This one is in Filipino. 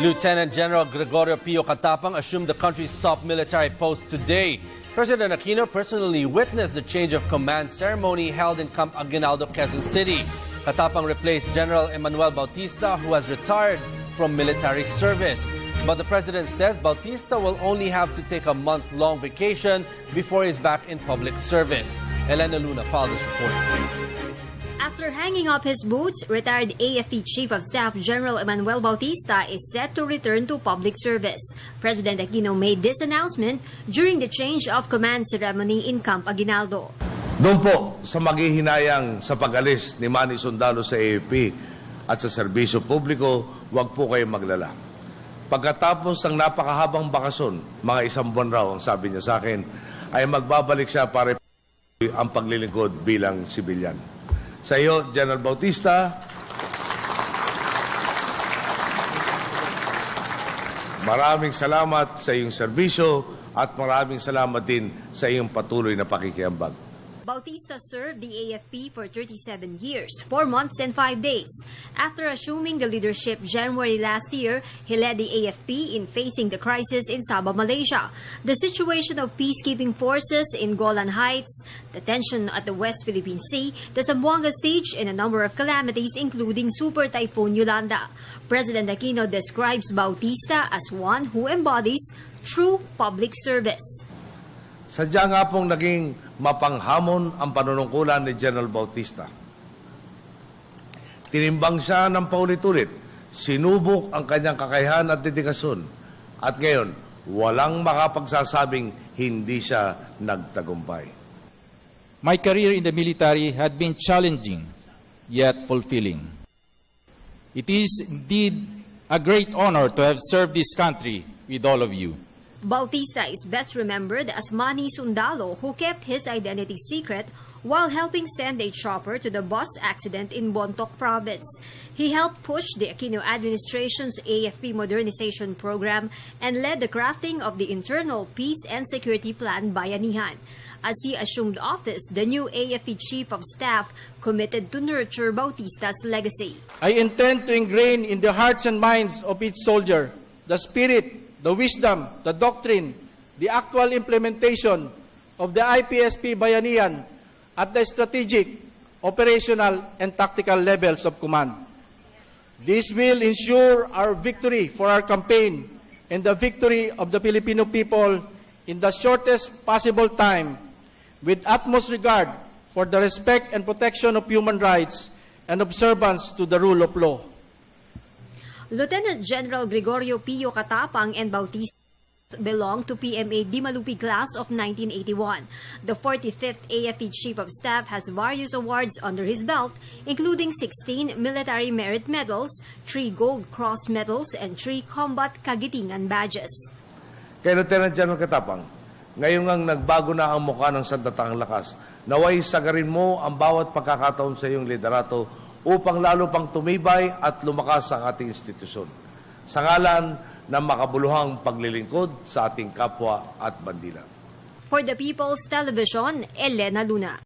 Lieutenant General Gregorio Pio Katapang assumed the country's top military post today. President Aquino personally witnessed the change of command ceremony held in Camp Aguinaldo, Quezon City. Katapang replaced General Emmanuel Bautista, who has retired from military service. But the president says Bautista will only have to take a month-long vacation before he's back in public service. Elena Luna filed this report. After hanging up his boots, retired AFP Chief of Staff General Emmanuel Bautista is set to return to public service. President Aquino made this announcement during the change of command ceremony in Camp Aguinaldo. Doon po sa maghihinayang sa pag-alis ni Manny Sundalo sa AFP at sa serbisyo publiko, huwag po kayong maglala. Pagkatapos ng napakahabang bakasyon, mga 1 buwan raw ang sabi niya sa akin, ay magbabalik siya para ang paglilingkod bilang sibilyan. Sa iyo, General Bautista, maraming salamat sa iyong serbisyo at maraming salamat din sa iyong patuloy na pakikiambag. Bautista served the AFP for 37 years, 4 months and 5 days. After assuming the leadership January last year, he led the AFP in facing the crisis in Sabah, Malaysia, the situation of peacekeeping forces in Golan Heights, the tension at the West Philippine Sea, the Zamboanga siege, and a number of calamities including Super Typhoon Yolanda. President Aquino describes Bautista as one who embodies true public service. Sadya nga pong naging mapanghamon ang panunungkulan ni General Bautista. Tinimbang siya ng paulit-ulit, sinubok ang kanyang kakayahan at dedikasyon, at ngayon, walang makapagsasabing hindi siya nagtagumpay. My career in the military had been challenging, yet fulfilling. It is indeed a great honor to have served this country with all of you. Bautista is best remembered as Manny Sundalo, who kept his identity secret while helping send a chopper to the bus accident in Bontoc Province. He helped push the Aquino administration's AFP modernization program and led the crafting of the Internal Peace and Security Plan Bayanihan. As he assumed office, the new AFP Chief of Staff committed to nurture Bautista's legacy. I intend to ingrain in the hearts and minds of each soldier the spirit, the wisdom, the doctrine, the actual implementation of the IPSP Bayanihan at the strategic, operational, and tactical levels of command. This will ensure our victory for our campaign and the victory of the Filipino people in the shortest possible time, with utmost regard for the respect and protection of human rights and observance to the rule of law. Lieutenant General Gregorio Pio Katapang and Bautista belong to PMA Dimalupi class of 1981. The 45th AFP Chief of Staff has various awards under his belt, including 16 military merit medals, 3 Gold Cross medals, and 3 combat kagitingan badges. Kay Lieutenant General Katapang, ngayon ang nagbago na ang mukha ng sandatahang lakas, naway sagarin mo ang bawat pagkakataon sa iyong liderato upang lalo pang tumibay at lumakas ang ating institusyon. Sa ngalan ng makabuluhang paglilingkod sa ating kapwa at bandila. For the People's Television, Elena Luna.